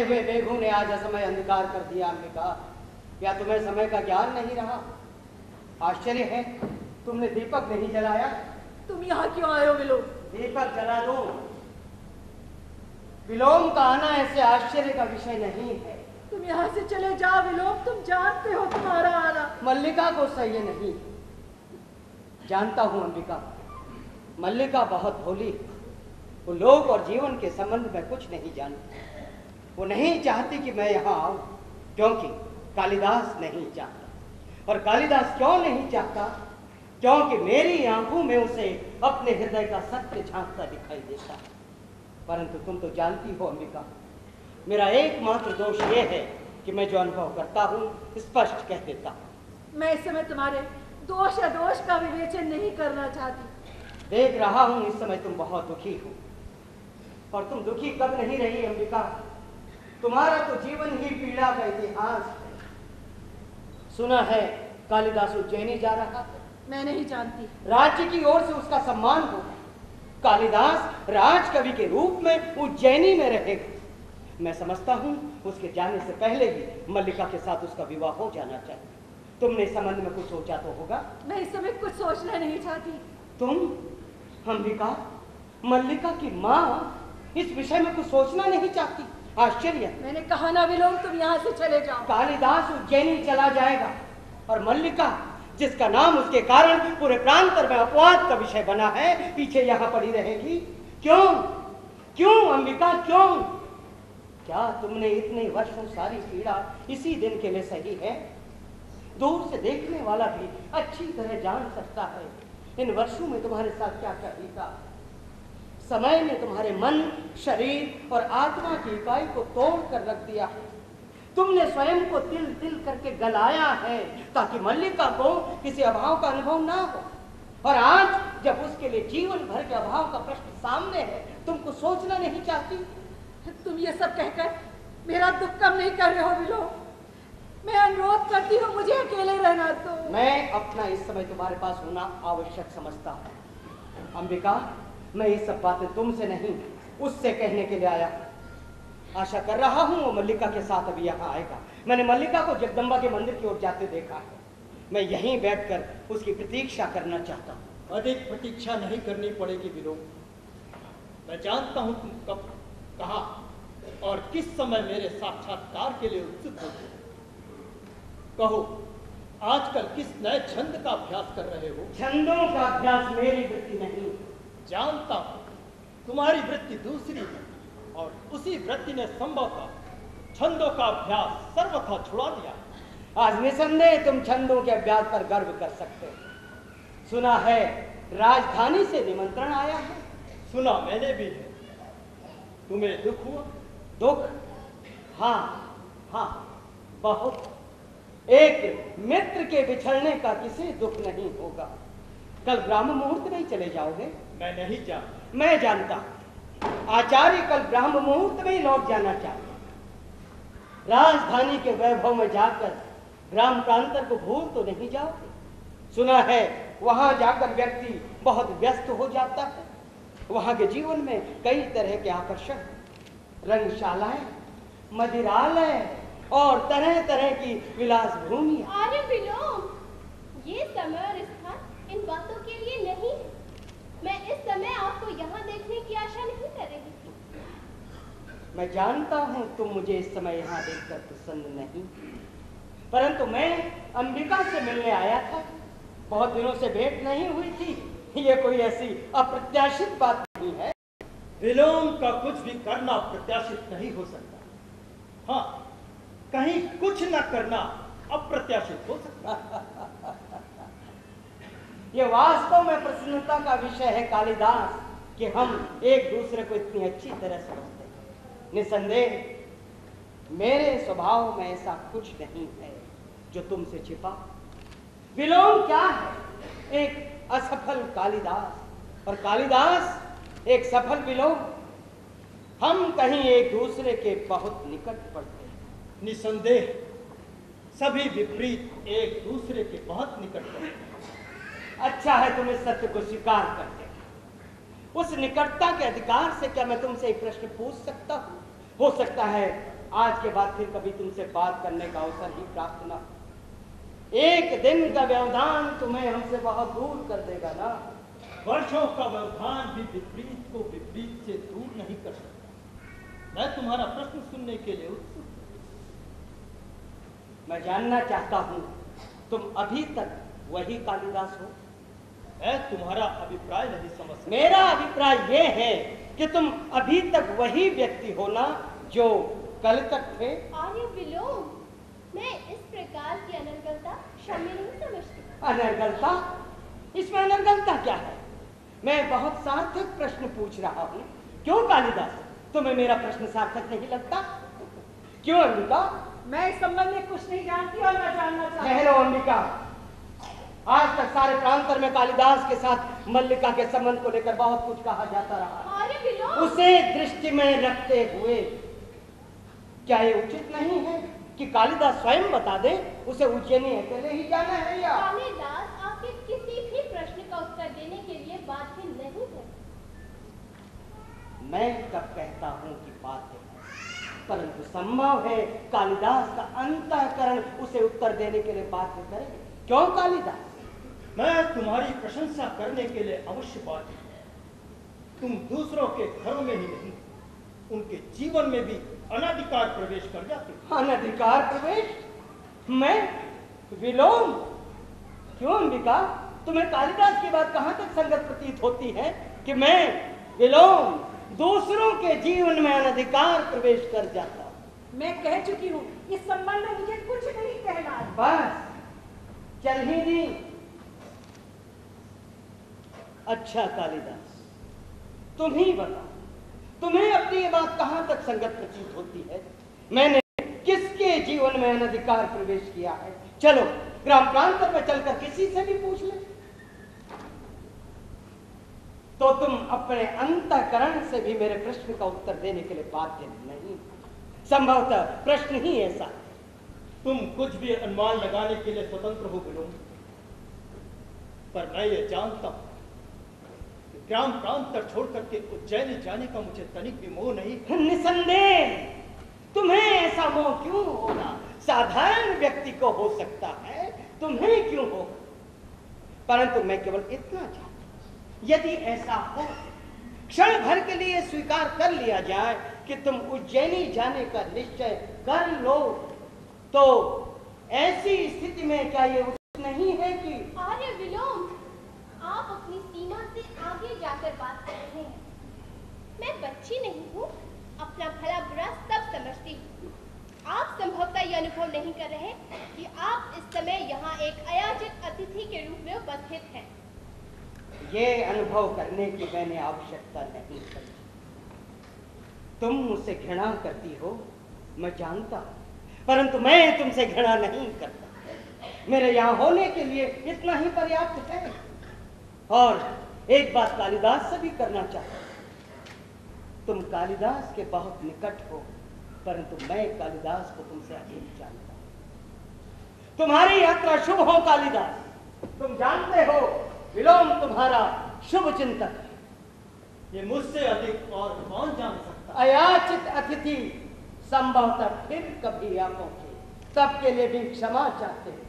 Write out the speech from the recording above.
हुए मेघों ने आज असमय अंधकार कर दिया अंबिका। क्या तुम्हें समय का ज्ञान नहीं रहा? आश्चर्य है तुमने दीपक नहीं जलाया। तुम यहाँ क्यों आए हो विलोम? दीपक जला दो। विलोम का आना ऐसे आश्चर्य का विषय नहीं है। तुम यहाँ से चले जाओ विलोम, तुम जानते हो तुम्हारा आना। मल्लिका को सही नहीं जानता हूं अंबिका। मल्लिका बहुत भोली, वो लोग और जीवन के संबंध में कुछ नहीं जानती। वो नहीं चाहती कि मैं यहाँ आऊं, क्योंकि कालिदास नहीं चाहता। और कालिदास क्यों नहीं चाहता? क्योंकि मेरी आंखों में उसे अपने हृदय का सत्य झांकता दिखाई देता है। परंतु तुम तो जानती हो अंबिका, मेरा एकमात्र दोष ये है कि मैं जो अनुभव करता हूँ स्पष्ट कह देता हूँ। मैं इस समय तुम्हारे दोष या दोष का विवेचन नहीं करना चाहती। देख रहा हूँ इस समय तुम बहुत दुखी हो, और तुम दुखी कब नहीं रही अंबिका? तुम्हारा तो जीवन ही पीड़ा का इतिहास है। सुना है कालिदास उज्जैनी जा रहा है। मैं नहीं जानती। राज्य की ओर से उसका सम्मान होगा। कालिदास राजकवि के रूप में उज्जैनी में रहेगा। मैं समझता हूँ उसके जाने से पहले ही मल्लिका के साथ उसका विवाह हो जाना चाहिए। तुमने इस संबंध में कुछ सोचा तो होगा? मैं इस समय कुछ सोचना नहीं चाहती। तुम अंबिका, मल्लिका की माँ, इस विषय में कुछ सोचना नहीं चाहती? आश्चर्य। मैंने कहा ना विलोम, तुम यहाँ से चले जाओ। कालिदास उज्जैनी चला जाएगा और मल्लिका, जिसका नाम उसके कारण पूरे प्रांतर में अपवाद का विषय बना है, पीछे यहाँ पड़ी रहेगी। क्यों क्यों अंबिका, क्यों? क्या तुमने इतने वर्षों सारी पीड़ा इसी दिन के लिए सही है? दूर से देखने वाला भी अच्छी तरह जान सकता है इन वर्षों में तुम्हारे साथ क्या क्या बीता। समय ने तुम्हारे मन, शरीर और आत्मा की इकाई को तोड़ कर रख दिया है। तुमने स्वयं को तिल तिल करके गलाया है ताकि मल्लिका को किसी अभाव का अनुभव ना हो। और आज जब उसके लिए जीवन भर के अभाव का प्रश्न सामने है, तुम कुछ सोचना नहीं चाहती? तुम ये सब कहकर मेरा दुख कम नहीं कर रहे हो विलोम। मैं अनुरोध करती हूँ, मुझे अकेले रहना दो। मैं अपना इस समय तुम्हारे पास होना आवश्यक समझता हूँ अंबिका। मैं ये सब बातें तुमसे नहीं, उससे कहने के लिए आया। आशा कर रहा हूँ वो मल्लिका के साथ अभी यहाँ आएगा। मैंने मल्लिका को जगदम्बा के मंदिर की ओर जाते देखा है। मैं यहीं बैठकर उसकी प्रतीक्षा करना चाहता हूँ। अधिक प्रतीक्षा नहीं करनी पड़ेगी विलोम। मैं जानता हूँ तुम कब, कहाँ और किस समय मेरे साक्षात्कार के लिए उत्सुक हो। कहो, आजकल किस नए छंद का अभ्यास कर रहे हो? छंदों का अभ्यास मेरी वृत्ति नहीं। जानता हूँ तुम्हारी वृत्ति दूसरी है, और उसी वृत्ति ने संभवतः छंदों का अभ्यास सर्वथा छुड़ा दिया। आज निसंदेह तुम छंदों के अभ्यास पर गर्व कर सकते हो। सुना है राजधानी से निमंत्रण आया है। सुना मैंने भी है। तुम्हें दुख हुआ? दुख? हाँ हाँ, बहुत। एक मित्र के बिछड़ने का किसी दुख नहीं होगा। कल ब्राह्म मुहूर्त में ही चले जाओगे? मैं नहीं जानता। मैं जानता। आचार्य कल ब्राह्म मुहूर्त में ही लौट जाना चाहिए। राजधानी के वैभव में जाकर ग्राम प्रांतर को भूल तो नहीं जाओगे? सुना है वहां जाकर व्यक्ति बहुत व्यस्त हो जाता है। वहां के जीवन में कई तरह के आकर्षण, रंगशालाएं, मदिरालय और तरह तरह की विलास भूमियां। अरे विलोम, ये समय और स्थान इन बातों के लिए नहीं है। मैं इस समय आपको यहाँ देखने की आशा नहीं कर रही थी। मैं जानता हूँ तुम मुझे इस समय यहाँ देखकर पसंद नहीं, परंतु मैं अंबिका से मिलने आया था। बहुत दिनों से भेंट नहीं हुई थी। ये कोई ऐसी अप्रत्याशित बात नहीं है। विलोम का कुछ भी करना प्रत्याशित नहीं हो सकता। हाँ, कहीं कुछ न करना अप्रत्याशित हो सकता। ये वास्तव में प्रसन्नता का विषय है कालिदास कि हम एक दूसरे को इतनी अच्छी तरह समझते हैं। निसंदेह मेरे स्वभाव में ऐसा कुछ नहीं है जो तुमसे छिपा। विलोम क्या है? एक असफल कालिदास, और कालिदास एक सफल विलोम। हम कहीं एक दूसरे के बहुत निकट पड़ते हैं। निसंदेह सभी विपरीत एक दूसरे के बहुत निकट पड़ते हैं। अच्छा है तुम इस सत्य को स्वीकार करते हो। उस निकटता के अधिकार से क्या मैं तुमसे एक प्रश्न पूछ सकता हूँ? हो सकता है आज के बाद फिर कभी तुमसे बात करने का अवसर ही प्राप्त ना। एक दिन का व्यवधान तुम्हें हमसे बहुत दूर कर देगा ना। वर्षों का व्यवधान भी विपरीत को विपरीत से दूर नहीं कर सकता। मैं तुम्हारा प्रश्न सुनने के लिए उत्सुक हूं। मैं जानना चाहता हूं, तुम अभी तक वही कालिदास हो? मैं तुम्हारा अभिप्राय नहीं समझ सकता। मेरा अभिप्राय यह है कि तुम अभी तक वही व्यक्ति हो ना जो कल तक थे। आर्य विलोम, मैं इस प्रकार की अनर्गलता क्षम्य नहीं समझती। अनर्गलता? इसमें अनर्गलता क्या है? मैं बहुत सार्थक प्रश्न पूछ रहा हूँ। क्यों कालिदास, तुम्हें मेरा प्रश्न सार्थक नहीं लगता? क्यों अंबिका? मैं इस संबंध में कुछ नहीं जानती और मैं जानना चाहती हूँ। ठहरो अंबिका, आज तक सारे प्रांतर में कालिदास के साथ मल्लिका के संबंध को लेकर बहुत कुछ कहा जाता रहा। आर्य विलोम, उसे दृष्टि में रखते हुए क्या ये उचित नहीं है कि कालिदास स्वयं बता दे उसे उज्जैनी अकेले ही जाना है? या कालिदास आपके किसी भी प्रश्न का उत्तर देने के लिए बाध्य नहीं है। मैं कब कहता हूं कि बाध्य है, परंतु संभव है कालिदास का अंतःकरण उसे उत्तर देने के लिए बाध्य करे। क्यों कालिदास? मैं तुम्हारी प्रशंसा करने के लिए अवश्य बाध्य हूं। तुम दूसरों के घरों में ही नहीं, उनके जीवन में भी अनधिकार प्रवेश कर जाते हो। अनधिकार प्रवेश? मैं? विलोम? क्यों अंबिका, तुम्हें कालिदास की बात कहां तक संगत प्रतीत होती है कि मैं विलोम दूसरों के जीवन में अनधिकार प्रवेश कर जाता हूं? मैं कह चुकी हूँ, इस संबंध में मुझे कुछ नहीं कहना है। बस चल ही दी। अच्छा कालिदास, तुम ही बताओ, तुम्हें अपनी ये बात कहां तक संगत प्रतीत होती है? मैंने किसके जीवन में अनधिकार प्रवेश किया है? चलो ग्राम प्रांत में चलकर किसी से भी पूछ ले, तो तुम अपने अंतःकरण से भी मेरे प्रश्न का उत्तर देने के लिए बाध्य नहीं। संभवतः प्रश्न ही ऐसा है। तुम कुछ भी अनुमान लगाने के लिए स्वतंत्र हो विलोम, पर मैं ये जानता हूं कि ग्राम प्रांत तक छोड़ करके उज्जैन जाने का मुझे तनिक भी मोह नहीं। निसंदेह तुम्हें ऐसा मोह क्यों होगा? साधारण व्यक्ति को हो सकता है, तुम्हें क्यों होगा? परंतु मैं केवल इतना चाहता हूं, यदि ऐसा हो, क्षण भर के लिए स्वीकार कर लिया जाए कि तुम उज्जैनी जाने का निश्चय कर लो, तो ऐसी स्थिति में क्या ये उचित नहीं है कि आर्य विलोम, आप अपनी सीमा से आगे जाकर बात कर रहे हैं। मैं बच्ची नहीं हूँ, अपना भला बुरा सब समझती हूँ। आप संभवतः यह अनुभव नहीं कर रहे कि आप इस समय यहाँ एक अयाचित अतिथि के रूप में उपस्थित हैं। ये अनुभव करने की मैंने आवश्यकता नहीं समझी। तुम मुझसे घृणा करती हो, मैं जानता हूं, परंतु मैं तुमसे घृणा नहीं करता। मेरे यहाँ होने के लिए इतना ही पर्याप्त है। और एक बात कालिदास से भी करना चाहता हूं। तुम कालिदास के बहुत निकट हो, परंतु मैं कालिदास को तुमसे अधिक जानता हूं। तुम्हारी यात्रा शुभ हो कालिदास। तुम जानते हो विलोम तुम्हारा शुभ चिंतक है। ये मुझसे अधिक और कौन जान सकता? अयाचित अतिथि संभवतः फिर कभी आ पहुंचे, तब के लिए भी क्षमा चाहते हैं।